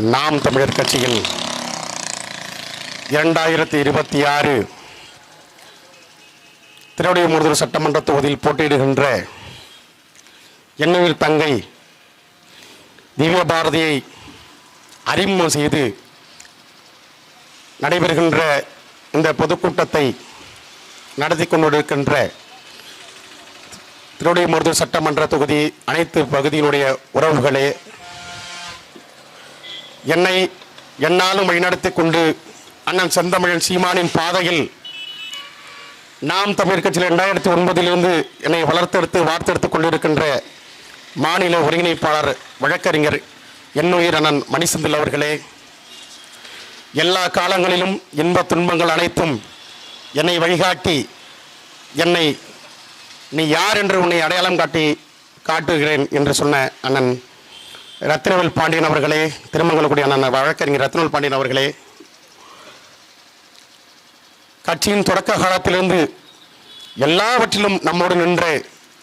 நாம் தமிழர் கட்சியில் 2026 திருவிடைமருதூர் சட்டமன்ற தொகுதியில் போட்டியிடுகின்ற என்னுயிர் தங்கை திவ்ய பாரதியை அறிமுகம் செய்து நடைபெறுகின்ற இந்த பொதுக்கூட்டத்தை நடத்தி கொண்டிருக்கின்ற திருவிடைமருதூர் சட்டமன்ற தொகுதி அனைத்து பகுதியினுடைய உறவுகளே, என்னை என்னாலும் வழிநடத்தி கொண்டு அண்ணன் செந்தமிழன் சீமானின் பாதையில் நாம் தமிழர் கட்சியில் 2009 என்னை வளர்த்தெடுத்து வார்த்தெடுத்துக் கொண்டிருக்கின்ற மாநில ஒருங்கிணைப்பாளர் வழக்கறிஞர் என்னுயிர் அண்ணன் மணிசெந்தில் அவர்களே, எல்லா காலங்களிலும் இன்ப துன்பங்கள் அனைத்தும் என்னை வழிகாட்டி என்னை நீ யார் என்று உன்னை அடையாளம் காட்டுகிறேன் என்று சொன்ன அண்ணன் ரத்னவேல் பாண்டியன் அவர்களே, திருமங்கலக்குடி அண்ணன் வழக்கறிஞர் ரத்னவேல் பாண்டியன் அவர்களே, கட்சியின் தொடக்க காலத்திலிருந்து எல்லாவற்றிலும் நம்மோடு நின்ற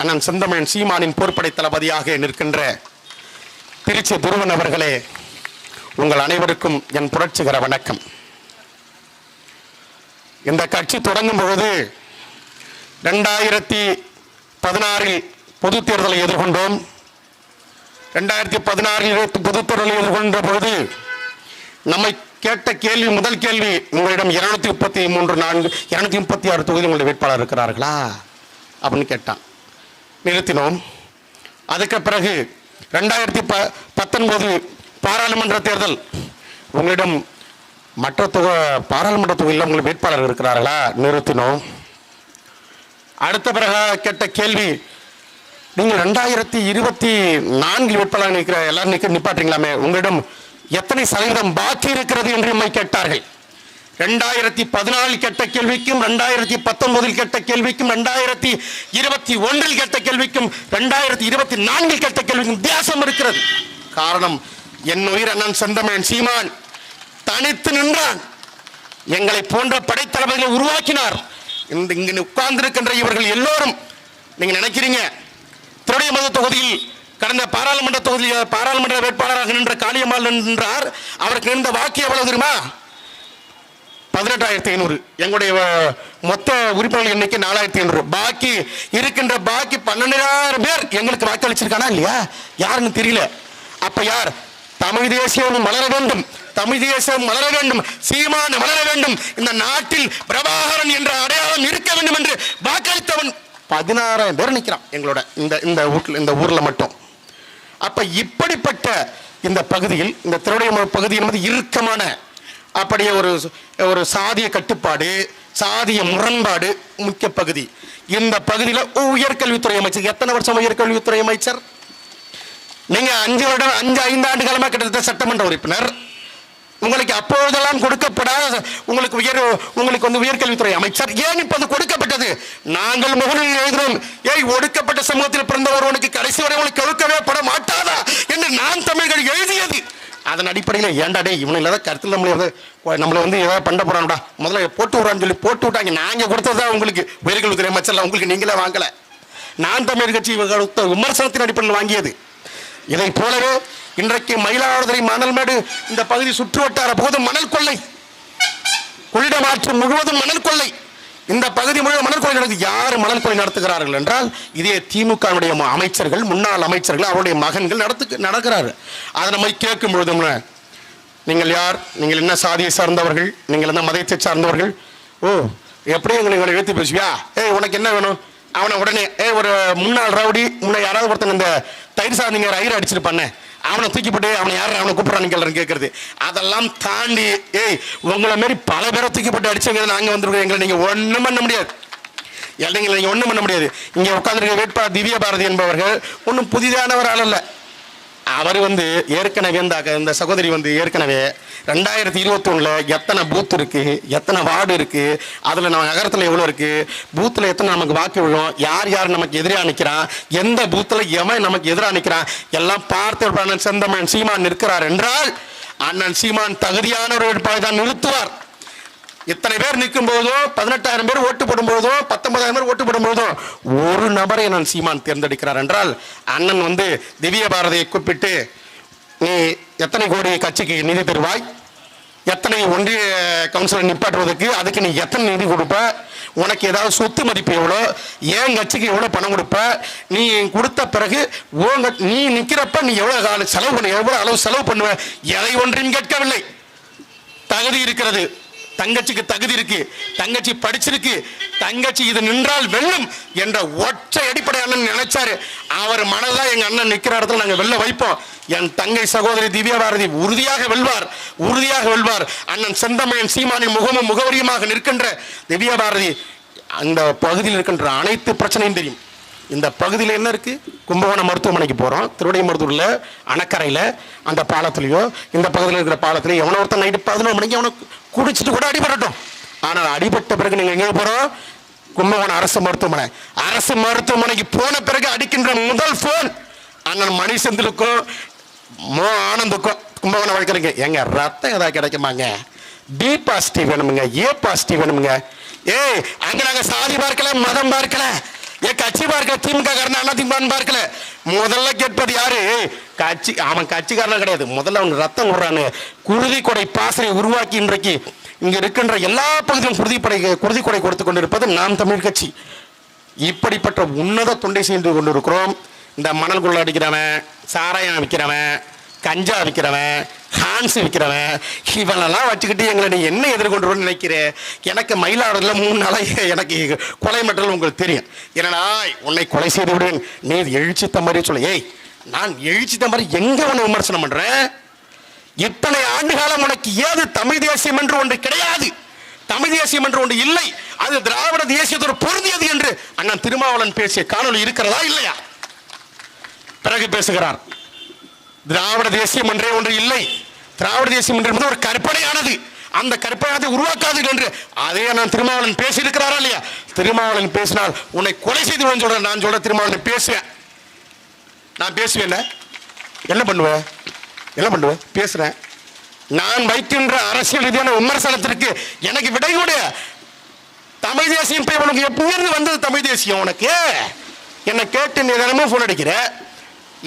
அண்ணன் செந்தமிழன் சீமானின் போர்ப்படை தளபதியாக நிற்கின்ற திருச்சி துருவன் அவர்களே, உங்கள் அனைவருக்கும் என் புரட்சிகர வணக்கம். இந்த கட்சி தொடங்கும் பொழுது 2016 பொது தேர்தலை எதிர்கொண்டோம். 2016 பொது தேர்தலை எதிர்கொண்ட பொழுது நம்மை கேட்ட கேள்வி, முதல் கேள்வி, உங்களிடம் 236 தொகுதியில் உங்களுடைய வேட்பாளர் இருக்கிறார்களா அப்படின்னு கேட்டான். நிறுத்தினோம். அதுக்கு பிறகு 2019 பாராளுமன்ற தேர்தல், உங்களிடம் மற்ற பாராளுமன்ற தொகுதியில் உங்களுக்கு வேட்பாளர் இருக்கிறார்களா? நிறுத்தினோம். அடுத்த பிறகு கேட்ட கேள்வி, நீங்கள் 2024 வேட்பாளர் நிற்கிற எல்லாரும் நிப்பாட்டுறீங்களாமே, உங்களிடம் எத்தனை சதவீதம் பாக்கி இருக்கிறது என்று நம்மை கேட்டார்கள். 2014 கேட்ட கேள்விக்கும் 2019 கேட்ட கேள்விக்கும் 2021 கேட்ட கேள்விக்கும் 2024 கேட்ட கேள்விக்கும் வித்தியாசம் இருக்கிறது. காரணம், என் உயிர் அண்ணன் செந்தமிழன் சீமான் தனித்து நின்றான். எங்களை போன்ற படைத்தளபதிகளை உருவாக்கினார். இங்கு உட்கார்ந்திருக்கின்ற இவர்கள் எல்லோரும் நீங்க நினைக்கிறீங்க, திருவிடைமருதூர் தொகுதியில் கடந்த பாராளுமன்ற வேட்பாளராக நின்ற காளியம்மாள் நின்றார். அவருக்கு இருந்த வாக்கு எவ்வளவு தெரியுமா? 18,500. எங்களுடைய மொத்த உறுப்பினர்கள் எண்ணிக்கை 4,500. பாக்கி இருக்கின்ற 12,000 பேர் எங்களுக்கு வாக்களிச்சிருக்கானா இல்லையா? யாருன்னு தெரியல. அப்ப யார்? தமிழ் தேசியம் மலர வேண்டும், தமிழ் தேசம் மலர வேண்டும், சீமான் மலர வேண்டும், இந்த நாட்டில் பிரபாகரன் என்ற அடையாளம் இருக்க வேண்டும் என்று வாக்களித்தவன் 16,000 பேர் நிற்கிறான் எங்களோட இந்த ஊர்ல மட்டும். அப்ப இப்படிப்பட்ட இந்த பகுதியில், இந்த திருவிடைமருதூர் பகுதி என்பது இறுக்கமான அப்படியே ஒரு சாதிய கட்டுப்பாடு, சாதிய முரண்பாடு முக்கிய பகுதி. இந்த பகுதியில் உயர்கல்வித்துறை அமைச்சர், எத்தனை வருஷம் உயர்கல்வித்துறை அமைச்சர்? நீங்க 5 ஆண்டு காலமாக கிட்டத்தட்ட சட்டமன்ற உறுப்பினர். உங்களுக்கு அப்பொழுதெல்லாம் கொடுக்கப்படாத உங்களுக்கு உயர்கல்வித்துறை அமைச்சர். ஏன் இப்போது கொடுக்கப்பட்டது? நாங்கள் முகநூலில் எழுதுகிறோம், ஏய் ஒடுக்கப்பட்ட சமூகத்தில் பிறந்த ஒருவனுக்கு கடைசி வரை உங்களுக்கு கொடுக்கவே பட மாட்டாதா என்று நான் தமிழர்கள் எழுதியது. அதன் அடிப்படையில் ஏண்டாடே இவனை கருத்தில் நம்மளை ஏதாவது பண்ண போறான்டா, முதல்ல போட்டு விடுறான்னு சொல்லி போட்டு விட்டாங்க. நாங்கள் கொடுத்ததா உங்களுக்கு உயர்கல்வித்துறை அமைச்சர்ல உங்களுக்கு நீங்களே வாங்கல. நான் தமிழர் கட்சி விமர்சனத்தின் அடிப்படையில் வாங்கியது. இதை போலவே இன்றைக்கு மயிலாடுதுறை மணல்மேடு இந்த பகுதி சுற்று வட்டார போது மணல் கொள்ளை, கொள்ளிடம் ஆற்று முழுவதும் மணல் கொள்ளை, இந்த பகுதி முழுவதும் மணல் கொள்ளை நடக்குது. யார் மணல் கொள்ளை நடத்துகிறார்கள் என்றால் இதே திமுக அமைச்சர்கள், முன்னாள் அமைச்சர்கள், அவருடைய மகன்கள் நடக்கிறார்கள். அதை நம்ம கேட்கும் பொழுது, நீங்கள் யார், நீங்கள் என்ன சாதியை சார்ந்தவர்கள், நீங்கள் என்ன மதத்தை சார்ந்தவர்கள், ஓ எப்படி எங்களை எழுத்து பேசுவியா, உனக்கு என்ன வேணும், அவனை உடனே ஒரு முன்னாள் ரவுடி, முன்ன யாராவது ஒருத்தன் இந்த தயிர் சாதிங்க ரயிறு அடிச்சிருப்பானே, அவனை தூக்கி போட்டு அவனை யாரும் அவனை கூப்பிட்றான்னு கேட்கறது. அதெல்லாம் தாண்டி உங்களை மாரி பல பேரை தூக்கி போட்டு அடிச்சவங்க நாங்கள் வந்துருக்கோம். எங்களை நீங்கள் ஒன்றும் பண்ண முடியாது, நீங்கள் ஒன்றும் பண்ண முடியாது. இங்கே உட்காந்துருக்க வேட்பாளர் திவ்ய பாரதி என்பவர்கள் ஒன்றும் புதிதானவர் அல்ல. அவர் ஏற்கனவே இந்த சகோதரி ஏற்கனவே 2021 எத்தனை பூத் இருக்கு, எத்தனை வார்டு இருக்கு, அதுல நம்ம நகரத்தில் எவ்வளவு இருக்கு, பூத்துல எத்தனை நமக்கு வாக்கு விழும், யார் நமக்கு எதிராக நிற்கிறான், எந்த பூத்துல எவன் நமக்கு எதிராக நிற்கிறான் எல்லாம் பார்த்து அண்ணன் செந்தமிழன் சீமான் நிற்கிறார் என்றால் அண்ணன் சீமான் தகுதியான ஒரு வேட்பாளரை தான் நிறுத்துவார். இத்தனை பேர் நிற்கும் போதோ, 18,000 பேர் ஓட்டு போடும் போதோ, 19,000 பேர் ஓட்டு போடும் போதோ ஒரு நபரை நான் சீமான் தேர்ந்தெடுக்கிறார் என்றால் அண்ணன் திவ்ய பாரதியை கூப்பிட்டு நீ எத்தனை கோடி கட்சிக்கு நிதி தருவாய்? எத்தனை ஒன்றிய கவுன்சிலர் நிப்பாட்டுவதற்கு அதுக்கு நீ எத்தனை நிதி கொடுப்ப? உனக்கு ஏதாவது சொத்து மதிப்பு எவ்வளோ? ஏன் கட்சிக்கு எவ்வளோ பணம் கொடுப்ப? நீ கொடுத்த பிறகு நீ நிற்கிறப்ப நீ எவ்வளோ செலவு பண்ண, எவ்வளோ அளவு செலவு பண்ணுவ? எதை ஒன்றையும் கேட்கவில்லை. தகுதி இருக்கிறது, தங்கச்சிக்கு தகுதி இருக்கு, தங்கச்சி படிச்சிருக்கு, தங்கச்சி இது நின்றால் வெல்லும் என்ற ஒற்றை அடிப்படை அண்ணன் நினைச்சாரு. அவர் மனதா எங்க அண்ணன் நிற்கிற இடத்துல நாங்கள் வெல்ல வைப்போம். என் தங்கை சகோதரி திவ்யா பாரதி உறுதியாக வெல்வார், உறுதியாக வெல்வார். அண்ணன் செந்தமிழன் சீமானின் முகமும் முகவரியுமாக நிற்கின்ற திவ்யா பாரதி அந்த பகுதியில் இருக்கின்ற அனைத்து பிரச்சனையும் தெரியும். இந்த பகுதியில் என்ன இருக்கு? கும்பகோணம் மருத்துவமனைக்கு போறோம், திருவிடைமருத்தூர்ல அணக்கரையில அந்த பாலத்திலையோ இந்த பகுதியில் இருக்கிற பாலத்திலையோ எவனோ ஒருத்தன் நைட்டு 11 மணிக்கு அவனை குடிச்சிட்டு கூட அடிபடட்டும். ஆனால் அடிபட்ட பிறகு நீங்க எங்க போறோம்? கும்பகோணம் அரசு மருத்துவமனை. அரசு மருத்துவமனைக்கு போன பிறகு அடிக்கின்ற முதல் போன் அண்ணன் மணி செந்திலுக்கும் ஆனந்துக்கும் கும்பகோணம் வழக்கறிஞங்க, எங்க ரத்தம் ஏதாவது கிடைக்குமாங்க? B positive வேணுமுங்க, A positive வேணுமுங்க. ஏய், அங்க நாங்க சாதி பார்க்கல, மதம் பார்க்கல, கட்சி பார்க்கல, திமுக காரன் அதிமுக பார்க்கல. முதல்ல கேட்பது யாரு? கட்சி. அவன் கட்சிக்காரன் கிடையாது, முதல்ல அவன் ரத்தம் விடுறானு. குருதி கொடை பாசனை உருவாக்கி இன்றைக்கு இங்க இருக்கின்ற எல்லா பகுதியும் குருதி கொடை கொடுத்து கொண்டிருப்பது நாம் தமிழ் கட்சி. இப்படிப்பட்ட உன்னத தொண்டை செய்து கொண்டிருக்கிறோம். இந்த மணல் குள்ள அடிக்கிறவன், சாராயம் விற்கிறவன், கஞ்சா விற்கிறவன், ஹான்ஸ் விற்கிறவன், இவனெல்லாம் வச்சுக்கிட்டு எங்களை நீ என்ன எதிர்கொண்டு நினைக்கிற? எனக்கு மயிலாடுதுறையில் 3 நாளாக எனக்கு கொலை மற்றல் உங்களுக்கு தெரியும். ஏன்னா உன்னை கொலை செய்து விடுவேன், நீ எழுச்சி தம்பரி சொல்ல. ஏய், நான் எழுச்சி தம்பரி எங்க உன்னை விமர்சனம் பண்றேன்? இத்தனை ஆண்டு காலம் உனக்கு ஏது தமிழ் தேசியம் என்று ஒன்று கிடையாது, தமிழ் தேசியம் என்று ஒன்று இல்லை, அது திராவிட தேசியத்தோடு பொருந்தியது என்று அண்ணன் திருமாவளவன் பேசிய காணொலி இருக்கிறதா இல்லையா? பிறகு பேசுகிறார், திராவிட தேசியம் என்றே ஒன்று இல்லை, திராவிட தேசியம் என்பது ஒரு கற்பனையானது, அந்த கற்பனையானதை உருவாக்காது என்று அதே நான் திருமாவளவன் பேசி இருக்கிறாரா இல்லையா? திருமாவளவன் பேசினால் உன்னை கொலை செய்து சொல்றேன். நான் சொல்ற திருமாவளவன் பேசுவேன், நான் பேசுவேன். என்ன பண்ணுவேன்? என்ன பண்ணுவேன்? பேசுறேன். நான் வைக்கின்ற அரசியல் ரீதியான விமர்சனத்திற்கு எனக்கு விடை கூட. தமிழ் தேசியம் உனக்கு எப்படியிருந்து வந்தது? தமிழ் தேசியம் உனக்கு என்னை கேட்டு நீ தினமும் போன் அடிக்கிற.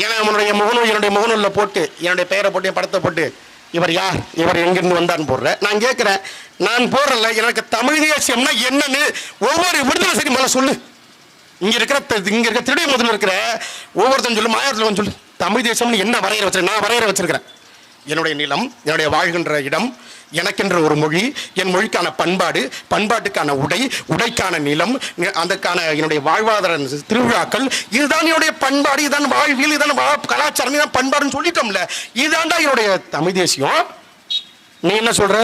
என்னுடைய முகநூலில் போட்டு என்னுடைய பெயரை போட்டு என் படத்தை போட்டு இவர் யார், இவர் எங்கிருந்து வந்தான்னு போடுறேன். நான் கேட்கிறேன், நான் போடுறல, எனக்கு தமிழ் தேசியம்னா என்னன்னு ஒவ்வொரு விடுதலை சரி மேல சொல்லு. இங்க இருக்க திருடைய முதல்ல இருக்கிற ஒவ்வொருத்தன் சொல்லு, மாயாவத்தில் சொல்லு, தமிழ் தேசம்னு என்ன வரையறை வச்சிருக்கேன்? நான் வரையறை வச்சிருக்கிறேன். என்னுடைய நிலம், என்னுடைய வாழ்கின்ற இடம், எனக்கென்ற ஒரு மொழி, என் மொழிக்கான பண்பாடு, பண்பாட்டுக்கான உடை, உடைக்கான நிலம், அதற்கான என்னுடைய வாழ்வாதார திருவிழாக்கள், இதுதான் என்னுடைய பண்பாடு, இதுதான் வாழ்வியல், இதுதான் கலாச்சாரம், இதுதான் பண்பாடுன்னு சொல்லிட்டோம்ல. இதுதான்டா என்னுடைய தமிழ் தேசியம். நீ என்ன சொல்ற?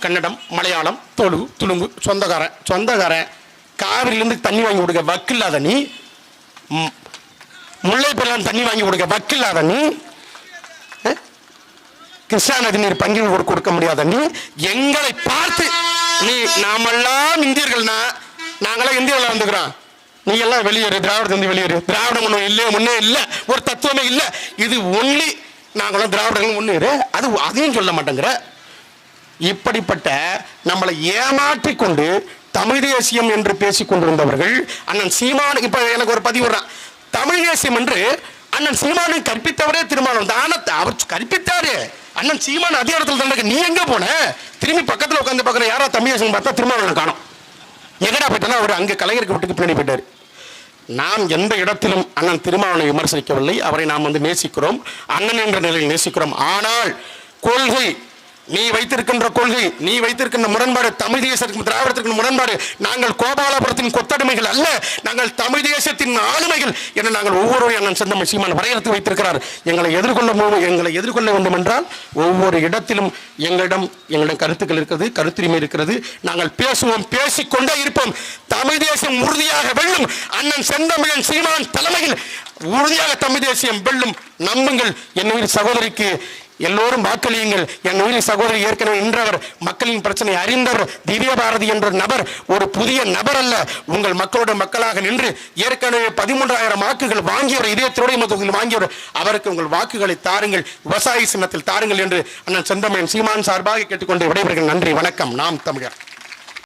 கன்னடம், மலையாளம், துளுங்கு, சொந்தக்காரன் காவிரியிலிருந்து தண்ணி வாங்கி கொடுக்க வக்கில்லாத நீ, முல்லை பெரியாறு தண்ணி வாங்கி கொடுக்க வக்கில்லாத நீ, கிருஷ்ணா நதி நீர் பங்கில் கொடுக்க முடியாத நீ, எங்களை பார்த்து நீ நாமெல்லாம் இந்தியர்கள்னா நாங்களாம் இந்தியாவில் வந்துக்கிறோம், நீ எல்லாம் வெளியேறு, திராவிடத்திலிருந்து வெளியேறு, திராவிடம் ஒன்றும் இல்லை, ஒன்றே இல்லை, ஒரு தத்துவமே இல்லை, இது ஒன்லி நாங்களாம் திராவிடங்கள் முன்னேறு, அதையும் சொல்ல மாட்டேங்கிற. இப்படிப்பட்ட நம்மளை ஏமாற்றி கொண்டு தமிழ் தேசியம் என்று பேசிக் கொண்டிருந்தவர்கள் அண்ணன் சீமான். இப்ப எனக்கு ஒரு பதிவு வர்றான், தமிழ் தேசியம் என்று அண்ணன் சீமானை கற்பித்தவரே திருமாவளவன் தானத்தை அவர் கற்பித்தாரு. அண்ணன் சீமான் அதே இடத்துல தான். நீ எங்க போன? திரும்பி பக்கத்தில் உட்காந்து பார்க்குற யாரோ தமிழ் தேசியம் பார்த்தா திருமாவளவன் காணும். எங்கடா போயிட்டா? அவர் அங்கே கலைஞருக்கு விட்டுக்கு பின்னாடி போயிட்டார். நாம் எந்த இடத்திலும் அண்ணன் திருமாவளவனை விமர்சிக்கவில்லை, அவரை நாம் நேசிக்கிறோம், அண்ணன் என்ற நிலையில் நேசிக்கிறோம். ஆனால் கொள்கை, நீ வைத்திருக்கின்ற கொள்கை, நீ வைத்திருக்கின்ற முரண்பாடு, தமிழ் தேசத்திற்கு திராவிடத்திற்கு முரண்பாடு. நாங்கள் கோபாலபுரத்தின் கொத்தடிமைகள் அல்ல, நாங்கள் தமிழ் தேசத்தின் ஆளுமைகள் என நாங்கள் ஒவ்வொரு அண்ணன் செந்தமிழ் சீமான் வரையறுத்து வைத்திருக்கிறார். எங்களை எதிர்கொள்ள வேண்டும் என்றால் ஒவ்வொரு இடத்திலும் எங்களிடம் கருத்துக்கள் இருக்கிறது, கருத்துரிமை இருக்கிறது. நாங்கள் பேசுவோம், பேசிக்கொண்டே இருப்போம். தமிழ் தேசம் உறுதியாக வெல்லும். அண்ணன் செந்தமிழன் சீமான் தலைமையில் உறுதியாக தமிழ் தேசியம் வெல்லும். நம்புங்கள். என் சகோதரிக்கு எல்லோரும் வாக்களியுங்கள். என் உயிரின் சகோதரி ஏற்கனவே நின்றவர், மக்களின் பிரச்சனை அறிந்தவர். திவ்யா பாரதி என்ற நபர் ஒரு புதிய நபர் அல்ல, உங்கள் மக்களோட மக்களாக நின்று ஏற்கனவே 13,000 வாக்குகள் வாங்கியவர், இதயத்தோடைய தொகுதியில் வாங்கியவர். அவருக்கு உங்கள் வாக்குகளை தாருங்கள், விவசாய சின்னத்தில் தாருங்கள் என்று அண்ணன் செந்தமிழன் சீமான் சார்பாக கேட்டுக்கொண்டு விடைபெறுகிறேன். நன்றி, வணக்கம். நாம் தமிழர்.